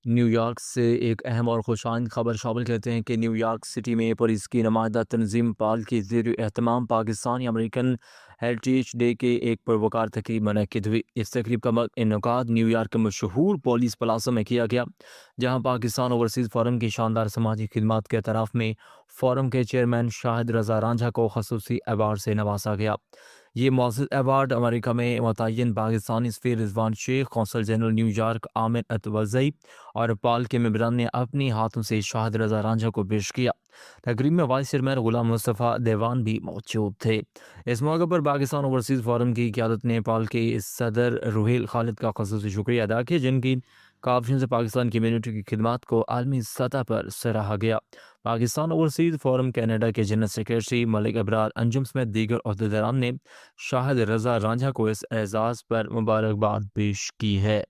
New York سے ایک اہم اور خوشائند خبر شامل کرتے ہیں کہ نیو یارک سٹی میں پولیس کی نمائندہ تنظیم پال کے زیر اہتمام پاکستانی امریکن ہیریٹیج ڈے کے ایک پروکار تقریب منعقد ہوئی۔ اس تقریب کا انعقاد نیو یارک کے مشہور پولیس پلازا میں کیا گیا، جہاں پاکستان اوورسیز فورم کی شاندار سماجی خدمات کے اعتراف میں فورم کے چیئرمین شاہد رضا رانجھا کو خصوصی ایوارڈ سے نوازا گیا۔ یہ معزز ایوارڈ امریکہ میں متعین پاکستانی سفیر رضوان شیخ، قونصل جنرل نیو یارک عامر اتوزئی اور پال کے ممبران نے اپنی ہاتھوں سے شاہد رضا رانجھا کو پیش کیا۔ تقریب میں وائس چیئرمین غلام مصطفیٰ دیوان بھی موجود تھے۔ اس موقع پر پاکستان اوورسیز فورم کی قیادت نے پال کے صدر روہیل خالد کا خصوصی شکریہ ادا کیا، جن کی کاوشوں سے پاکستان کمیونٹی کی خدمات کو عالمی سطح پر سراہا گیا۔ پاکستان اوورسیز فورم کینیڈا کے جنرل سیکریٹری ملک ابرار انجم سمیت دیگر عہدیداران نے شاہد رضا رانجھا کو اس اعزاز پر مبارکباد پیش کی ہے۔